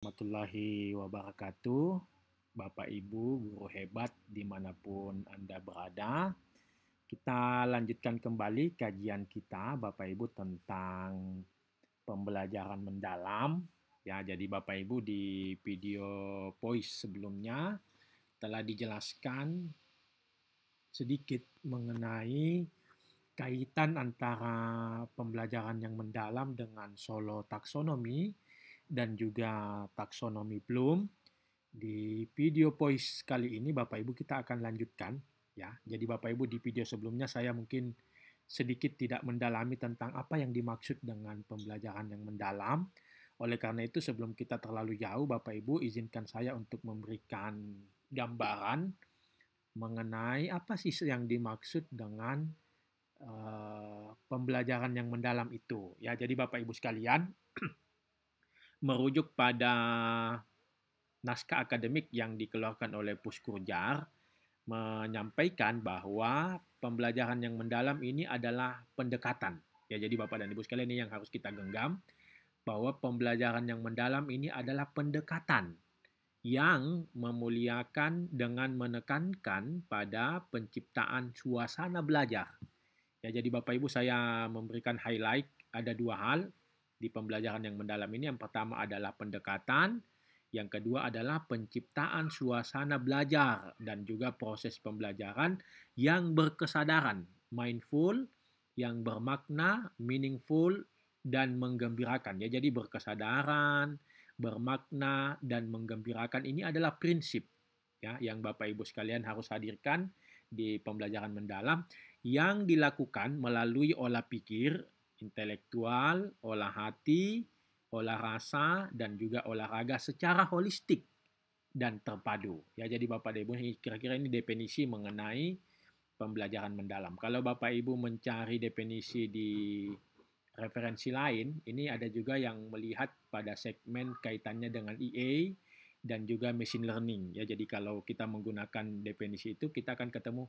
Warahmatullahi wabarakatuh. Bapak Ibu, guru hebat dimanapun Anda berada. Kita lanjutkan kembali kajian kita Bapak Ibu tentang pembelajaran mendalam. Ya, jadi Bapak Ibu di video voice sebelumnya telah dijelaskan sedikit mengenai kaitan antara pembelajaran yang mendalam dengan solo taksonomi dan juga taksonomi Bloom. Di video voice kali ini Bapak Ibu kita akan lanjutkan ya. Jadi Bapak Ibu di video sebelumnya saya mungkin sedikit tidak mendalami tentang apa yang dimaksud dengan pembelajaran yang mendalam. Oleh karena itu sebelum kita terlalu jauh Bapak Ibu izinkan saya untuk memberikan gambaran mengenai apa sih yang dimaksud dengan pembelajaran yang mendalam itu. Ya, jadi Bapak Ibu sekalian merujuk pada naskah akademik yang dikeluarkan oleh Puskurjar menyampaikan bahwa pembelajaran yang mendalam ini adalah pendekatan. Ya, jadi Bapak dan Ibu sekalian ini yang harus kita genggam bahwa pembelajaran yang mendalam ini adalah pendekatan yang memuliakan dengan menekankan pada penciptaan suasana belajar. Ya, jadi Bapak Ibu saya memberikan highlight ada dua hal di pembelajaran yang mendalam ini. Yang pertama adalah pendekatan, yang kedua adalah penciptaan suasana belajar dan juga proses pembelajaran yang berkesadaran, mindful, yang bermakna, meaningful, dan menggembirakan. Ya, jadi berkesadaran, bermakna, dan menggembirakan ini adalah prinsip ya yang Bapak Ibu sekalian harus hadirkan di pembelajaran mendalam yang dilakukan melalui olah pikir, intelektual, olah hati, olah rasa, dan juga olahraga secara holistik dan terpadu. Ya, jadi Bapak dan Ibu kira-kira ini definisi mengenai pembelajaran mendalam. Kalau Bapak Ibu mencari definisi di referensi lain, ini ada juga yang melihat pada segmen kaitannya dengan EA dan juga machine learning. Ya, jadi kalau kita menggunakan definisi itu, kita akan ketemu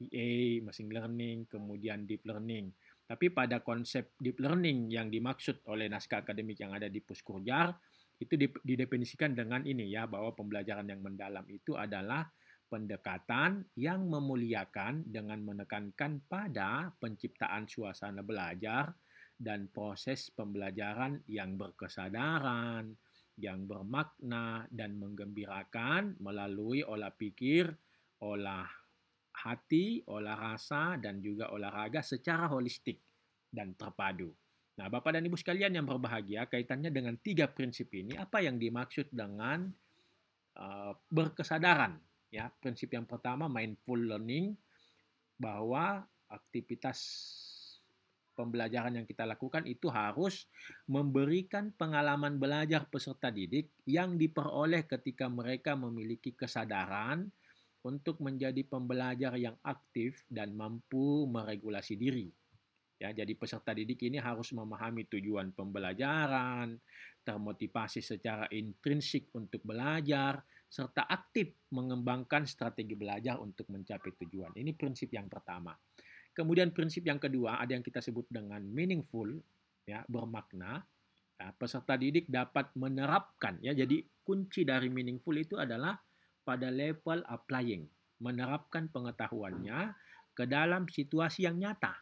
EA, machine learning, kemudian deep learning. Tapi pada konsep deep learning yang dimaksud oleh naskah akademik yang ada di Puskurjar, itu didefinisikan dengan ini ya, bahwa pembelajaran yang mendalam itu adalah pendekatan yang memuliakan dengan menekankan pada penciptaan suasana belajar dan proses pembelajaran yang berkesadaran, yang bermakna dan menggembirakan melalui olah pikir, olah hati, olah rasa, dan juga olahraga secara holistik dan terpadu. Nah, Bapak dan Ibu sekalian yang berbahagia, kaitannya dengan tiga prinsip ini, apa yang dimaksud dengan berkesadaran? Ya, prinsip yang pertama mindful learning, bahwa aktivitas pembelajaran yang kita lakukan itu harus memberikan pengalaman belajar peserta didik yang diperoleh ketika mereka memiliki kesadaran untuk menjadi pembelajar yang aktif dan mampu meregulasi diri. Ya, jadi peserta didik ini harus memahami tujuan pembelajaran, termotivasi secara intrinsik untuk belajar, serta aktif mengembangkan strategi belajar untuk mencapai tujuan. Ini prinsip yang pertama. Kemudian prinsip yang kedua ada yang kita sebut dengan meaningful, ya, bermakna. Ya, peserta didik dapat menerapkan, ya, jadi kunci dari meaningful itu adalah pada level applying, menerapkan pengetahuannya ke dalam situasi yang nyata.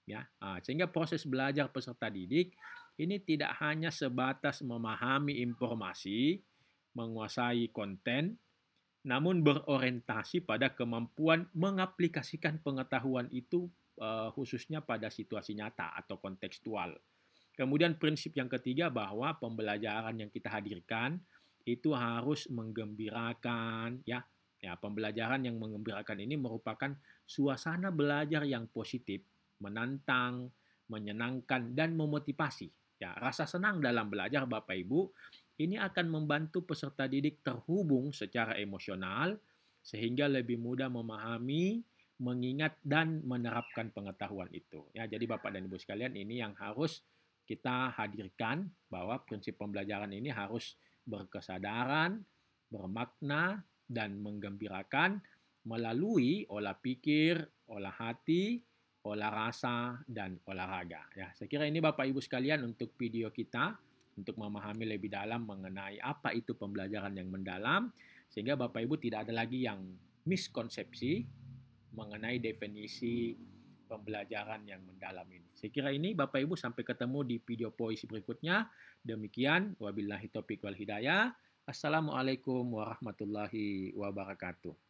Ya, sehingga proses belajar peserta didik ini tidak hanya sebatas memahami informasi, menguasai konten, namun berorientasi pada kemampuan mengaplikasikan pengetahuan itu khususnya pada situasi nyata atau kontekstual. Kemudian prinsip yang ketiga bahwa pembelajaran yang kita hadirkan itu harus menggembirakan ya. Ya, pembelajaran yang menggembirakan ini merupakan suasana belajar yang positif, menantang, menyenangkan dan memotivasi. Ya, rasa senang dalam belajar Bapak Ibu ini akan membantu peserta didik terhubung secara emosional sehingga lebih mudah memahami, mengingat dan menerapkan pengetahuan itu. Ya, jadi Bapak dan Ibu sekalian ini yang harus kita hadirkan bahwa prinsip pembelajaran ini harus berkesadaran, bermakna, dan menggembirakan melalui olah pikir, olah hati, olah rasa, dan olahraga. Ya, saya kira ini Bapak Ibu sekalian untuk video kita untuk memahami lebih dalam mengenai apa itu pembelajaran yang mendalam, sehingga Bapak Ibu tidak ada lagi yang miskonsepsi mengenai definisi pembelajaran yang mendalam ini. Saya kira ini Bapak Ibu, sampai ketemu di video puisi berikutnya. Demikian, wabillahi taufiq wal hidayah. Assalamualaikum warahmatullahi wabarakatuh.